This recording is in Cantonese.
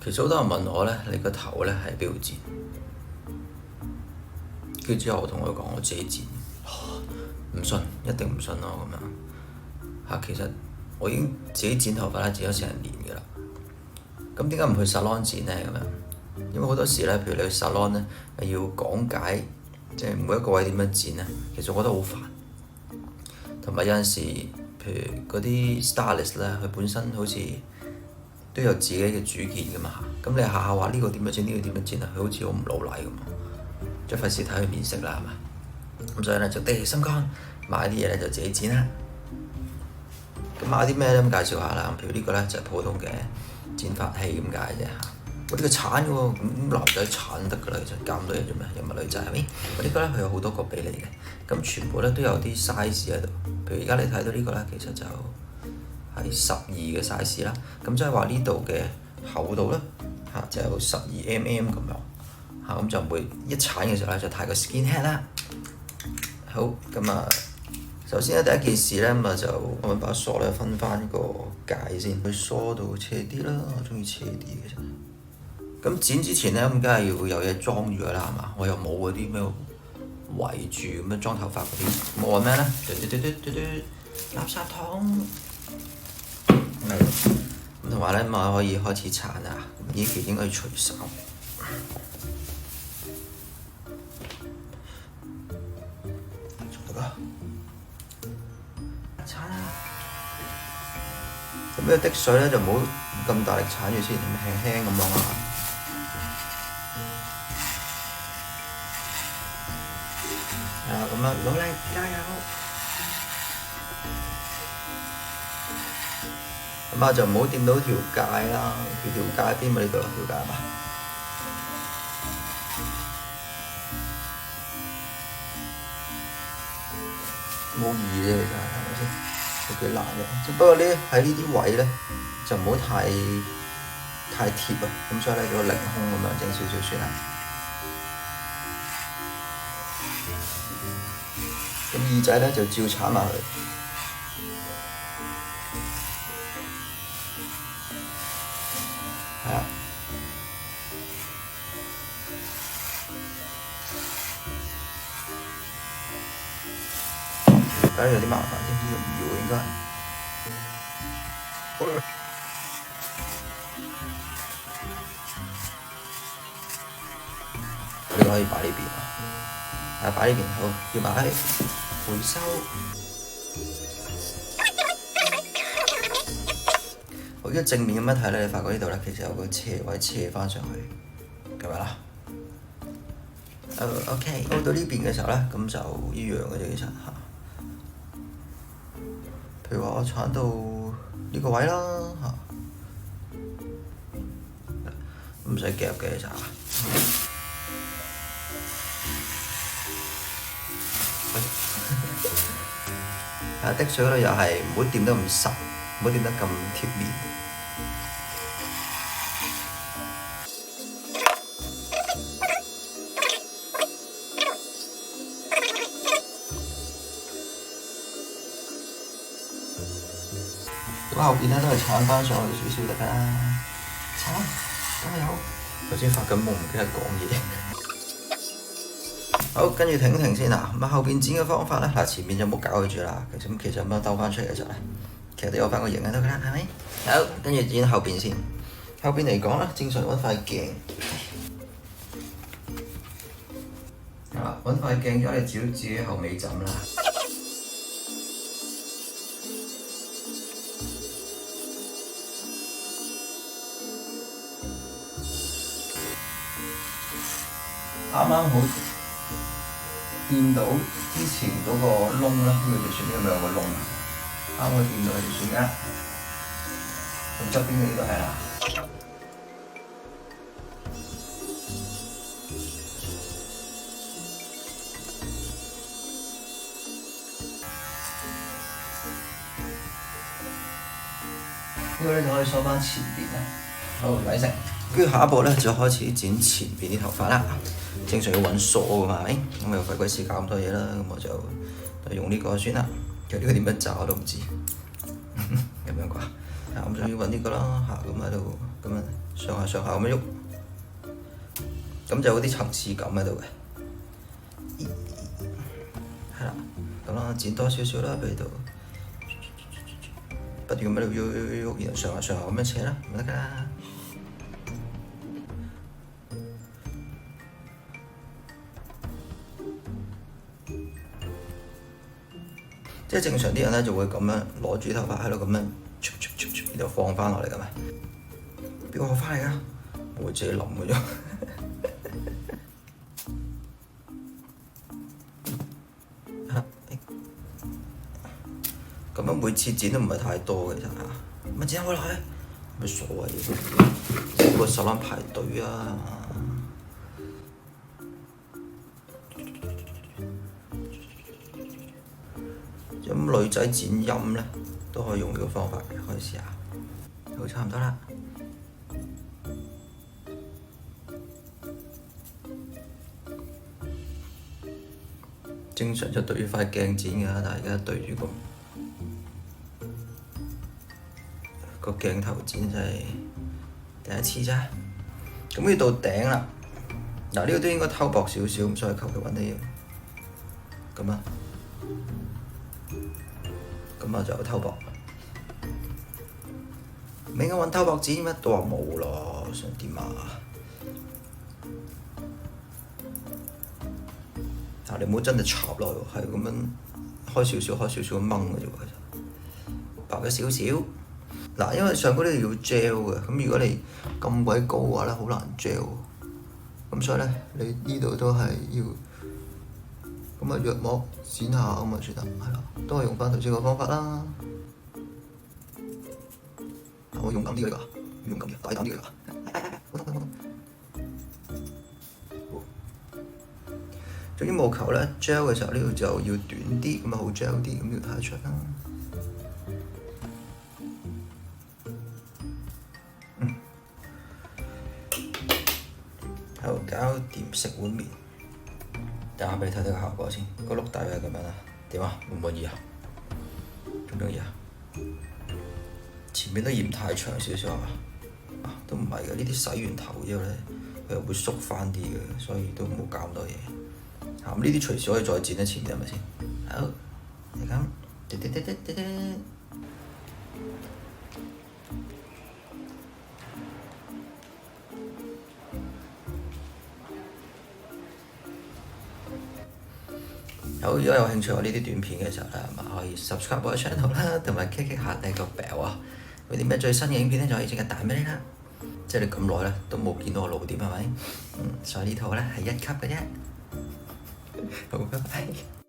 其實好多人問我咧，你個頭咧喺邊度剪？跟住之後我同佢講我自己剪，唔信，一定唔信咯咁樣嚇。其實我已經自己剪頭髮咧，剪咗成年㗎啦。咁點解唔去 salon 剪咧？咁樣，因為好多時咧，譬如你去 salon 咧，要講解即係每一個位點樣剪咧，其實我覺得好煩。同埋有陣時，譬如嗰啲 stylist 咧，佢本身好似都有自己嘅主見㗎嘛。咁你下下話呢個點樣剪，呢個點樣剪啊？佢好似好唔老禮咁，即係費事睇佢面色啦，係嘛？咁所以咧就的起心肝買啲嘢咧就自己剪啦。咁買啲咩咧？咁介紹下啦。譬如呢個咧就係普通嘅剪髮器咁解啫嚇。我呢個鏟嘅喎，咁男仔鏟得㗎啦，其實搞咁多嘢做咩？又唔係女仔係咪？我呢個咧佢有好多個俾你嘅，咁全部咧都有啲 size 喺度。譬如而家你睇到呢個咧，其實就係12嘅 size 啦。咁即係話呢度嘅厚度咧嚇就有12mm 咁樣嚇，咁就唔會一鏟嘅時候咧就太過 skinhead 啦。好，咁啊，首先咧第一件事咧咁啊就我揾把梳咧分翻個界先，佢梳到斜啲啦，我中意斜啲嘅啫。咁剪之前咧咁梗係要有嘢裝住佢啦，係嘛？我又冇嗰啲咩圍住咁樣裝頭髮嗰啲，咁我揾咩咧？垃圾桶。咁同埋咧咁啊可以開始鏟啊！呢期應該要除手。鏟啊！咁呢個滴水咧就唔好咁大力鏟住先，輕輕咁樣啊！咁啊，努力加油！咁啊就唔好掂到條界啦，條界邊咪呢度條界嘛？冇易嘅其實係咪先？都幾難嘅。不過呢喺呢啲位咧就唔好太貼啊，咁所以咧就凌空咁樣整少少算啦。咁耳仔咧就照鏟埋佢。係啊。而家有啲麻煩添，呢個唔要應該。呢個可以擺呢邊啊，擺呢邊好，要埋回收。我而家正面咁樣睇咧，你發覺呢度咧其實有個斜位斜翻上去，咁樣啦。OK，到呢邊嘅時候咧，咁就一樣嘅啫，其實嚇。譬如話我鏟到呢個位啦嚇，唔使夾嘅其實。滴水嗰度又係唔好掂得咁實，唔好掂得咁貼面。咁後邊咧都係鏟翻上去少少得㗎啦，鏟，加油！頭先發緊夢，唔記得講嘢。好，跟住停一停先啦。咁後邊剪嘅方法咧，嗱前面就冇搞佢住啦。其實咁樣兜翻出嚟嘅時候咧，其實都有翻個型喺度㗎啦，係咪？好，跟住剪後邊先。後邊嚟講咧，正常揾塊鏡。啊，揾塊鏡咗你照自己後尾枕啦。啱啱好掂到之前嗰個窿啦，呢個就算，因為有個窿啊，啱好掂到就算啦。咁側邊嘅呢度係啦。呢個咧就可以梳翻前邊啦。好，完成。跟住下一步咧就開始剪前邊啲頭髮啦。正常要揾梳㗎嘛，咁又費鬼事搞咁多嘢啦，咁我就用呢個算啦。其實呢個點樣紮我都唔知，咁樣啩。咁就要揾呢個啦，咁喺度咁樣上下上下咁樣喐，咁就有啲層次感喺度嘅。係啦，咁啦，剪多少少啦，俾到不斷咁喺度喐，然後上下上下咁樣扯啦，咪得㗎啦。即係正常啲人咧就會咁樣攞住頭髮喺度咁樣，然後放翻落嚟㗎嘛。邊個學翻嚟㗎？我自己諗嘅啫。咁樣每次剪都唔係太多嘅，其實嚇。咪剪開落去，冇所謂嘅。整個手攬排隊啊！咁女仔剪陰咧都可以用呢個方法嘅，可以試下。好，差唔多啦。正常就對住塊鏡剪㗎，但係而家對住個鏡頭剪就係第一次咋。咁要到頂啦。嗱，呢個都應該偷薄少少，咁所以求其揾啲咁啊。咁啊就偷薄，唔應該揾偷薄剪咩？都話冇咯，想點啊？嗱，你唔好真係插落去，係咁樣開少少咁掹嘅啫喎，其實白咗少少。嗱，因為上嗰啲要 gel 嘅，咁如果你咁鬼高嘅話咧，好難 gel。咁所以咧，你呢度都係要咁啊，藥膜剪下咁啊算啦，係啦，都係用翻頭先個方法啦。我勇敢啲嘅呢個，勇敢啲，大膽啲嘅呢個。總之務求咧 gel 嘅時候呢度就要短啲，咁啊好 gel 啲，咁要睇得出啦。好，搞掂食碗麵。等下俾你睇睇個效果先，個碌大約係咁樣啦。點啊？滿唔滿意啊？中唔中意啊？前面都嫌太長少少啊？都唔係嘅，呢啲洗完頭之後咧，佢又會縮翻啲嘅，所以都冇搞咁多嘢。咁呢啲隨時可以再剪一次嘅，係咪先？好，係咁。好，如果有興趣我呢啲短片嘅時候咧，可以 subscribe 我嘅 channel 啦，同埋 click 下第個 bell 啊，有啲咩最新嘅影片咧就可以即刻彈俾你啦。即係你咁耐咧都冇見到我露點係咪？所以呢套咧係1級嘅啫。好，拜拜。